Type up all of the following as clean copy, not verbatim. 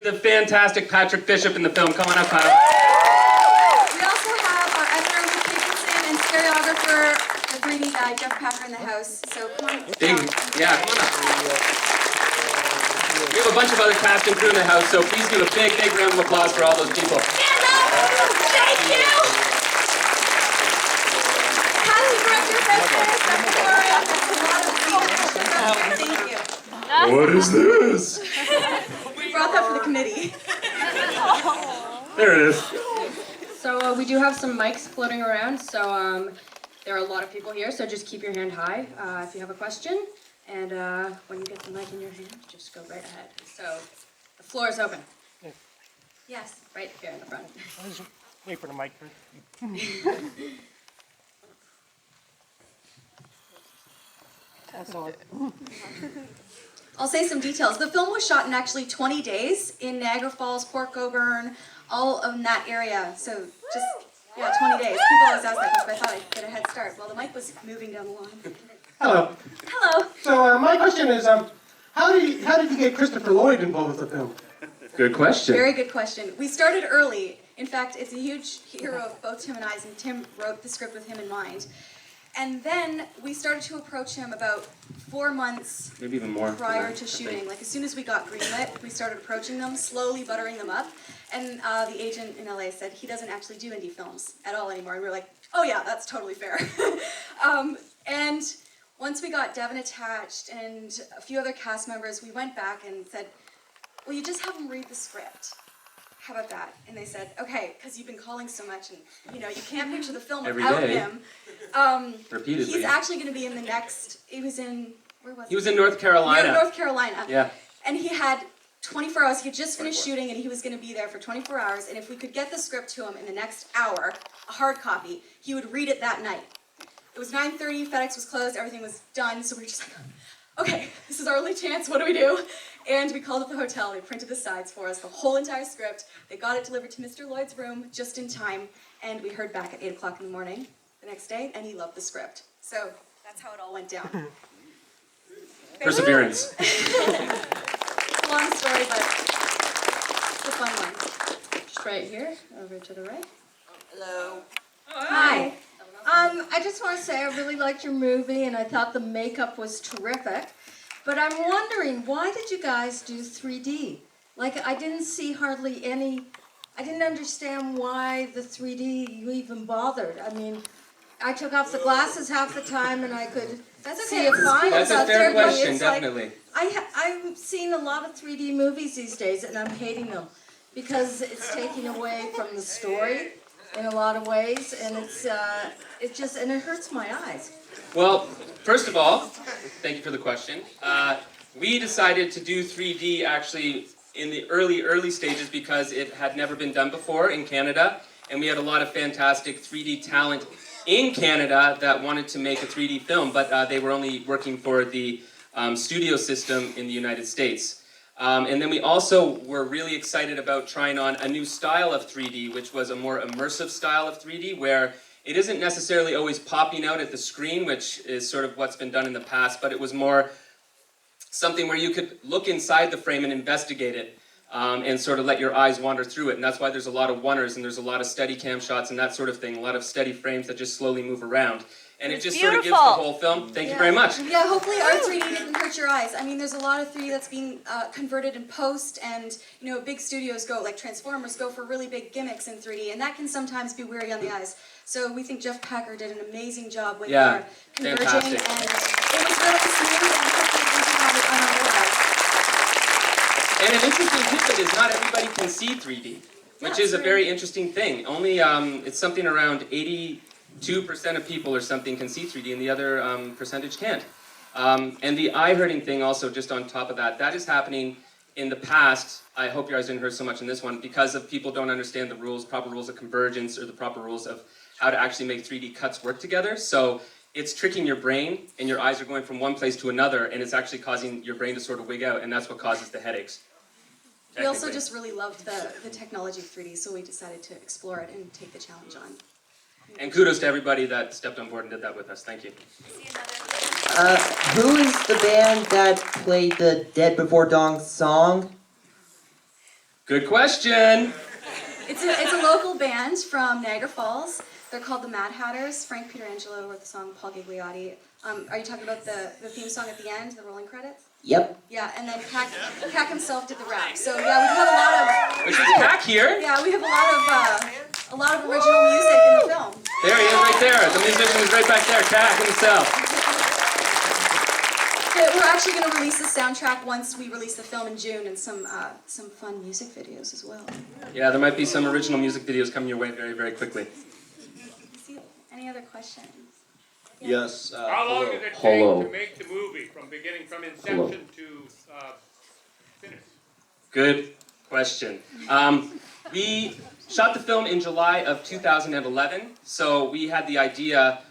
The fantastic Patrick Bishop in the film. Come on up, Kyle. We also have our editor Luke Higginson and stereographer, the 3D guy, Jeff Packer in the house. So come on. Yeah, come on up. We have a bunch of other cast and crew in the house, so please give a big, big round of applause for all those people. Stand up! Thank you! Casting director, Seth Munday, thank you. What is this? We brought that for the committee. There it is. So we do have some mics floating around, so there are a lot of people here, so just keep your hand high if you have a question. And when you get the mic in your hand, just go right ahead. So the floor is open. Yes. Right here in the front. I'll just wait for the mic first. That's all. I'll say some details. The film was shot in actually 20 days in Niagara Falls, Port Coburn, all in that area. So just, 20 days. People always ask that, but I thought I'd get a head start while the mic was moving down the line. Hello. Hello. So my question is, how did you get Christopher Lloyd involved with the film? Good question. Very good question. We started early. In fact, it's a huge hero of both Tim and I's, and Tim wrote the script with him in mind. And then we started to approach him about 4 months Maybe even more prior to shooting. Like as soon as we got greenlit, we started approaching them, slowly buttering them up. And the agent in LA said he doesn't actually do indie films at all anymore. And we were like, oh yeah, that's totally fair. And once we got Devon attached and a few other cast members, we went back and said, will you just have them read the script? How about that? And they said, okay, because you've been calling so much and you can't picture the film Every without day. him. Repeatedly. He's actually going to be in the next, where was He he? was in North Carolina. North Carolina. Yeah. And he had 24 hours. He had just finished shooting and he was going to be there for 24 hours. And if we could get the script to him in the next hour, a hard copy, he would read it that night. It was 9:30, FedEx was closed, everything was done. So we were just like, okay, this is our only chance, what do we do? And we called up the hotel, they printed the sides for us, the whole entire script. They got it delivered to Mr. Lloyd's room just in time. And we heard back at 8 o'clock in the morning the next day, and he loved the script. So that's how it all went down. Perseverance. It's a long story, but it's a fun one. Just right here, over to the right. Hello. Hi. I just want to say I really liked your movie and I thought the makeup was terrific. But I'm wondering, why did you guys do 3D? Like, I didn't see hardly any, I didn't understand why the 3D you even bothered. I mean, I took off the glasses half the time and I could see it fine. That's a out fair there, but question, it's like- definitely. I've seen a lot of 3D movies these days and I'm hating them because it's taking away from the story in a lot of ways, and it hurts my eyes. Well, first of all, thank you for the question. We decided to do 3D actually in the early stages because it had never been done before in Canada, and we had a lot of fantastic 3D talent in Canada that wanted to make a 3D film, but they were only working for the studio system in the United States. And then we also were really excited about trying on a new style of 3D, which was a more immersive style of 3D, where it isn't necessarily always popping out at the screen, which is sort of what's been done in the past, but it was more something where you could look inside the frame and investigate it, and sort of let your eyes wander through it. And that's why there's a lot of oneers, and there's a lot of steady cam shots and that sort of thing, a lot of steady frames that just slowly move around. And it just sort of gives the whole film. Thank you very much. Yeah, hopefully our 3D didn't hurt your eyes. I mean, there's a lot of 3D that's being converted in post, and big studios go, like Transformers, go for really big gimmicks in 3D, and that can sometimes be weary on the eyes. So we think Jeff Packer did an amazing job with our converging, fantastic. and it was really smooth, and hopefully we can have it on our eyes. And an interesting piece of it is not everybody can see 3D, which is a very interesting thing. Only, it's something around 82% of people or something can see 3D, and the other percentage can't. And the eye-hurting thing also, just on top of that, that is happening in the past. I hope your eyes didn't hurt so much in this one, because of people don't understand the rules, proper rules of convergence, or the proper rules of how to actually make 3D cuts work together. So it's tricking your brain, and your eyes are going from one place to another, and it's actually causing your brain to sort of wig out, and that's what causes the headaches. We also just really loved the technology of 3D, so we decided to explore it and take the challenge on. And kudos to everybody that stepped on board and did that with us. Thank you. Who is the band that played the Dead Before Dawn song? Good question. It's a local band from Niagara Falls. They're called the Mad Hatters. Frank Pietrangelo wrote the song, Paul Gigliotti. Are you talking about the theme song at the end, the rolling credits? Yep. Yeah, and then Cac himself did the rap. So yeah, we've had a lot of. Which is Cac here. Yeah, we have a lot of original music in the film. There he is, right there. The musician is right back there, Cac himself. But we're actually going to release the soundtrack once we release the film in June, and some fun music videos as well. Yeah, there might be some original music videos coming your way very, very quickly. Any other questions? Yes. How long did it Hello. take to make the movie, from inception to finish? Good question. We shot the film in July of 2011, so we had the idea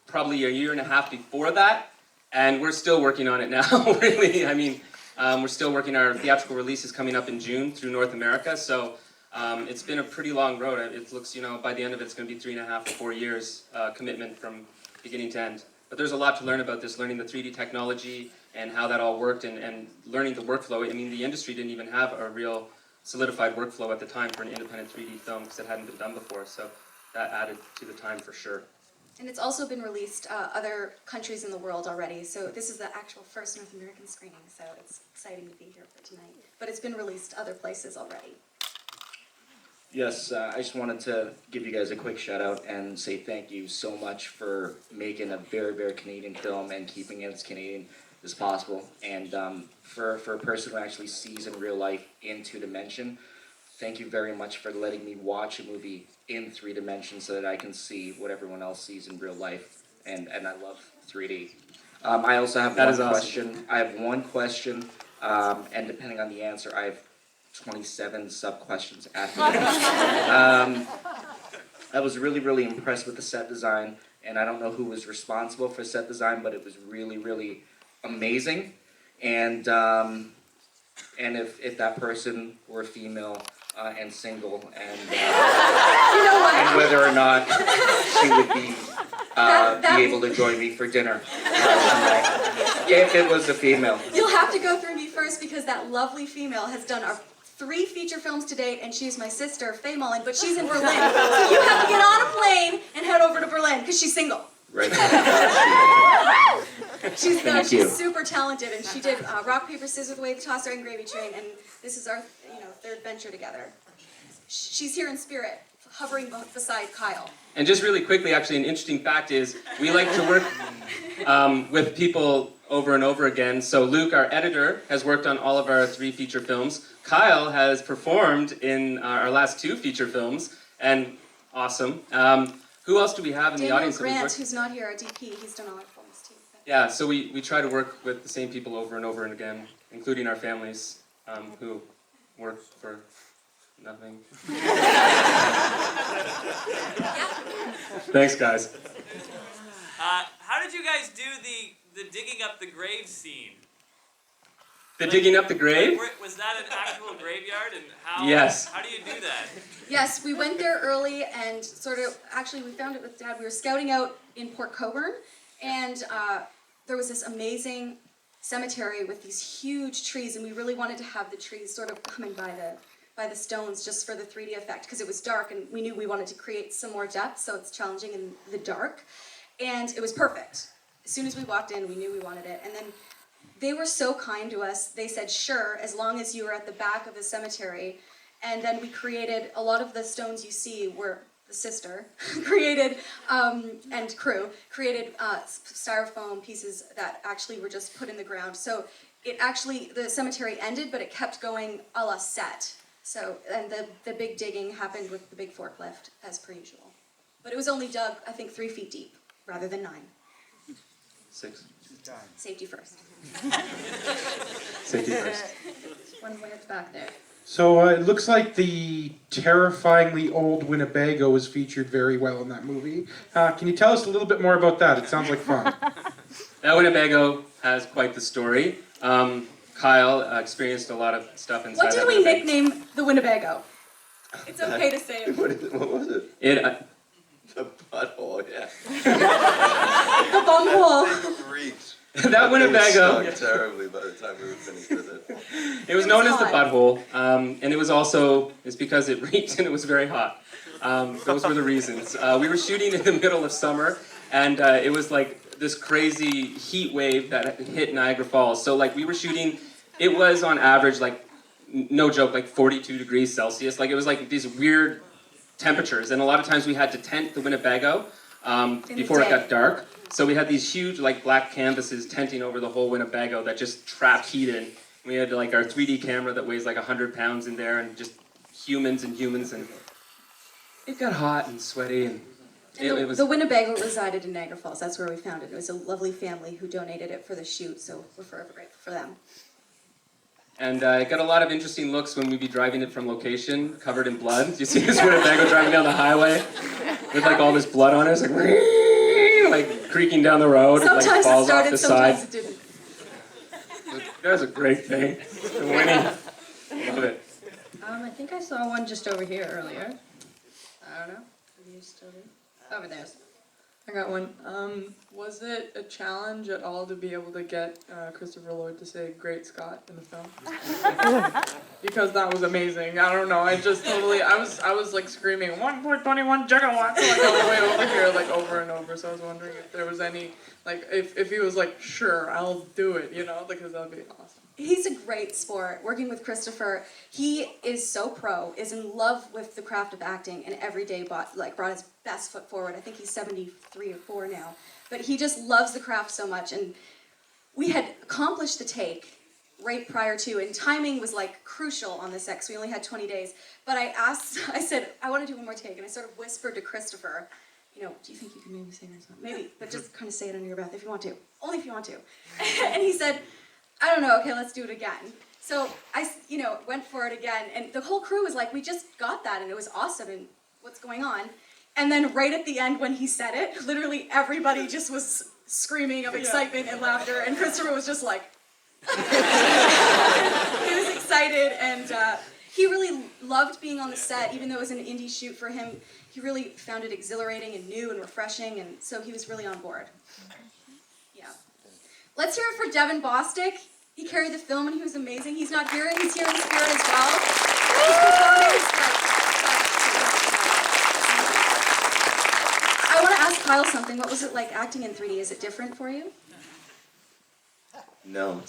probably a year and a half before that, and we're still working on it now, really. I mean, we're still working, our theatrical release is coming up in June through North America, so it's been a pretty long road. It looks, by the end of it, it's going to be 3.5 to 4 years commitment from beginning to end. But there's a lot to learn about this, learning the 3D technology and how that all worked, and learning the workflow. I mean, the industry didn't even have a real solidified workflow at the time for an independent 3D film because it hadn't been done before, so that added to the time for sure. And it's also been released other countries in the world already, so this is the actual first North American screening, so it's exciting to be here for tonight. But it's been released other places already. Yes, I just wanted to give you guys a quick shout out and say thank you so much for making a very, very Canadian film and keeping it as Canadian as possible. And for a person who actually sees in real life in 2 dimension, thank you very much for letting me watch a movie in 3 dimensions so that I can see what everyone else sees in real life. And I love 3D. I also have one question. I have one question, and depending on the answer, I have 27 sub-questions after that. I was really, really impressed with the set design, and I don't know who was responsible for set design, but it was really, really amazing. And if that person were female and single, and and whether or not she would be able to join me for dinner if it was a female. You'll have to go through me first because that lovely female has done our 3 feature films to date, and she's my sister, April Mullen, but she's in Berlin. So you have to get on a plane and head over to Berlin because she's single. Right. She's super talented, and she did Rock, Paper, Scissors, The Way, The Tosser, and Gravy Train, and this is our 3rd venture together. She's here in spirit, hovering beside Kyle. And just really quickly, actually, an interesting fact is we like to work with people over and over again. So Luke, our editor, has worked on all of our 3 feature films. Kyle has performed in our last 2 feature films, and awesome. Who else do we have in the audience? Daniel Grant, who's not here, our DP, he's done all our films too. Yeah, so we try to work with the same people over and over and again, including our families who work for nothing. Thanks, guys. How did you guys do the digging up the grave scene? The digging up the grave? Was that an actual graveyard, and how? Yes. How do you do that? Yes, we went there early and actually we found it with Dad. We were scouting out in Port Coburn, and there was this amazing cemetery with these huge trees, and we really wanted to have the trees sort of coming by the stones just for the 3D effect because it was dark, and we knew we wanted to create some more depth, so it's challenging in the dark, and it was perfect. As soon as we walked in, we knew we wanted it, and then they were so kind to us. They said, sure, as long as you were at the back of the cemetery. And then we created, a lot of the stones you see were the sister created, and crew, created styrofoam pieces that actually were just put in the ground. So it actually, the cemetery ended, but it kept going a la set. So, and the big digging happened with the big forklift, as per usual. But it was only dug, I think, 3 feet deep, rather than 9. 6. Safety first. Safety first. When it's back there. So it looks like the terrifyingly old Winnebago was featured very well in that movie. Can you tell us a little bit more about that? It sounds like fun. That Winnebago has quite the story. Kyle experienced a lot of stuff inside. What did we nickname the Winnebago? It's okay to say it. What was it? The butthole, yeah. The bumhole. Reach. That Winnebago. It was stunk terribly by the time we were finished with it. It was known as the butthole, and it was also, it's because it reeked and it was very hot. Those were the reasons. We were shooting in the middle of summer, and it was like this crazy heat wave that hit Niagara Falls. So like we were shooting, it was on average like, no joke, like 42 degrees Celsius. Like it was like these weird temperatures, and a lot of times we had to tent the Winnebago before it got dark. So we had these huge like black canvases tenting over the whole Winnebago that just trapped heat in. We had like our 3D camera that weighs like 100 pounds in there, and just humans, and it got hot and sweaty, and it was... The Winnebago resided in Niagara Falls. That's where we found it. It was a lovely family who donated it for the shoot, so we're forever grateful for them. And it got a lot of interesting looks when we'd be driving it from location, covered in blood. Do you see this Winnebago driving down the highway with like all this blood on it? It's like creaking down the road. Sometimes it like falls it started, off the sometimes side. it didn't. That was a great thing. Winnie, love it. I think I saw one just over here earlier. I don't know. Are you still there? Over there. I got one. Was it a challenge at all to be able to get Christopher Lloyd to say "Great Scott" in the film? Because that was amazing. I don't know. I just totally. I was like screaming 1.21 gigawatts like all the way over here, like over and over. So I was wondering if there was any like if he was like, sure, I'll do it, you know, because that'd be awesome. He's a great sport. Working with Christopher, he is so pro, is in love with the craft of acting, and every day brought his best foot forward. I think he's 73 or 4 now. But he just loves the craft so much, and we had accomplished the take right prior to, and timing was like crucial on this X. We only had 20 days. But I said, I want to do one more take, and I sort of whispered to Christopher, you know, do you think you can maybe say that? Maybe, but just kind of say it under your breath if you want to. Only if you want to. And he said, I don't know, okay, let's do it again. So I, went for it again, and the whole crew was like, we just got that, and it was awesome, and what's going on? And then right at the end when he said it, literally everybody just was screaming of excitement and laughter, and Christopher was just like, he was excited, and he really loved being on the set, even though it was an indie shoot for him. He really found it exhilarating and new and refreshing, and so he was really on board. Yeah. Let's hear it for Devon Bostick. He carried the film and he was amazing. He's not here, he's here in spirit as well. He's performing. I want to ask Kyle something. What was it like acting in 3D? Is it different for you? No. Wait,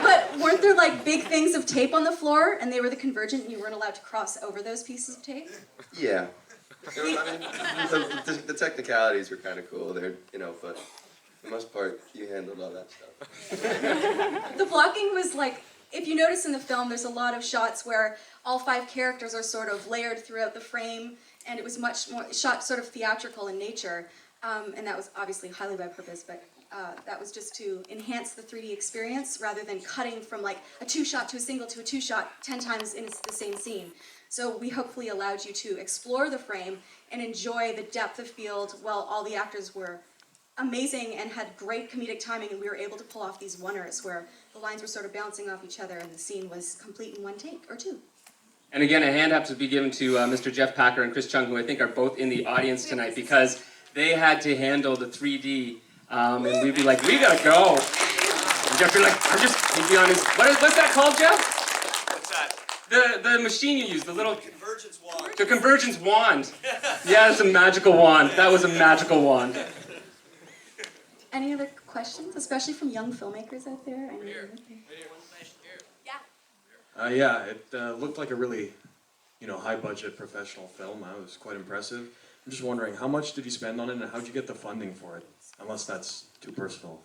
but weren't there like big things of tape on the floor and they were the convergent and you weren't allowed to cross over those pieces of tape? Yeah. The technicalities were kind of cool there, but for the most part, you handled all that stuff. The blocking was like, if you notice in the film, there's a lot of shots where all 5 characters are sort of layered throughout the frame, and it was much more shot sort of theatrical in nature, and that was obviously highly by purpose, but that was just to enhance the 3D experience rather than cutting from like a 2-shot to a single to a 2-shot 10 times in the same scene. So we hopefully allowed you to explore the frame and enjoy the depth of field while all the actors were amazing and had great comedic timing, and we were able to pull off these one-ers where the lines were sort of bouncing off each other and the scene was complete in 1 take or 2. And again, a hand has to be given to Mr. Jeff Packer and Chris Chung, who I think are both in the audience tonight, because they had to handle the 3D, and we'd be like, we gotta go. And Jeff would be like, he'd be on his, what's that called, Jeff? What's that? The machine you use, the little... Convergence wand. The convergence wand. Yeah, it's a magical wand. That was a magical wand. Any other questions, especially from young filmmakers out there? I know Yeah, it looked like a really, high-budget professional film. I was quite impressive. I'm just wondering, how much did you spend on it, and how'd you get the funding for it? Unless that's too personal.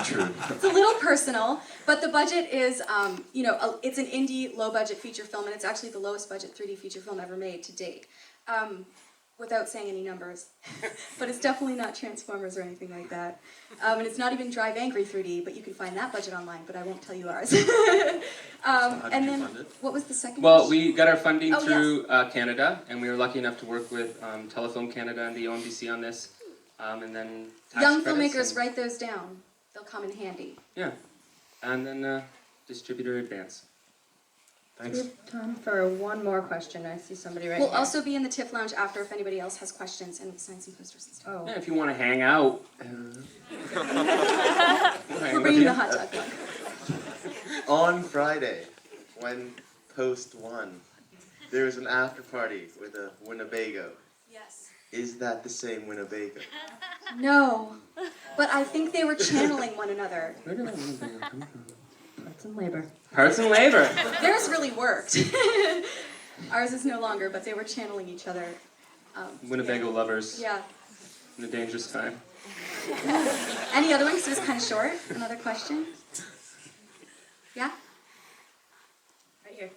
True. It's a little personal, but the budget is, it's an indie, low-budget feature film, and it's actually the lowest-budget 3D feature film ever made to date. Without saying any numbers, but it's definitely not Transformers or anything like that. And it's not even Drive Angry 3D, but you can find that budget online, but I won't tell you ours. And then, what was the second Well, question? we got our funding through yes. Canada, and we were lucky enough to work with Telefilm Canada and the OMBC on this, and then tax Young credits filmmakers, and, write those down. They'll come in handy. Yeah, and then distributor advance. Thanks. We have time for one more question. I see somebody right We'll here. also be in the Tiff Lounge after if anybody else has questions and sign some posters and stuff. Oh. Yeah, if you want to hang out. We're bringing the hot dog mug. On Friday, when post 1, there was an after party with a Winnebago. Yes. Is that the same Winnebago? No, but I think they were channeling one another. Where did that Winnebago come from? Parts and labor. Parts and labor. Theirs really worked. Ours is no longer, but they were channeling each other. Winnebago lovers Yeah. in a dangerous time. Any other ones? It was kind of short. Another question? Yeah? Right here.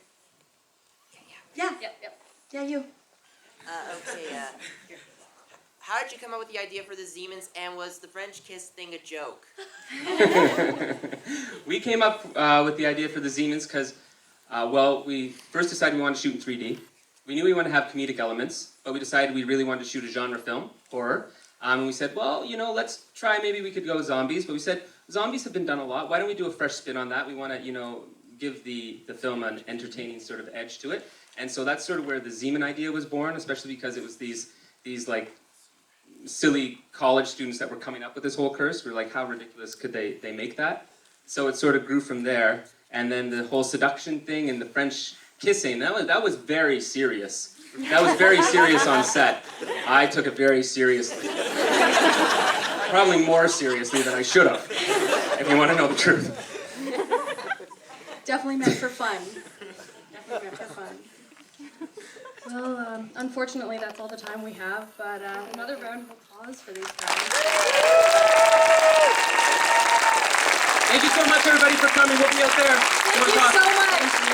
Yeah. Yep. Yeah, you. Okay, how did you come up with the idea for the Zemons, and was the French kiss thing a joke? We came up with the idea for the Zemons because, we first decided we wanted to shoot in 3D. We knew we wanted to have comedic elements, but we decided we really wanted to shoot a genre film, horror. And we said, well, let's try, maybe we could go zombies. But we said, zombies have been done a lot. Why don't we do a fresh spin on that? We want to, give the film an entertaining sort of edge to it. And so that's sort of where the Zemon idea was born, especially because it was these like silly college students that were coming up with this whole curse. We're like, how ridiculous could they make that? So it sort of grew from there. And then the whole seduction thing and the French kissing, that was very serious. That was very serious on set. I took it very seriously. Probably more seriously than I should have, if you want to know the truth. Definitely meant for fun. Definitely meant for fun. Well, unfortunately, that's all the time we have, but another round of applause for these guys. Thank you so much, everybody, for coming. We'll be out there. Thank you so much.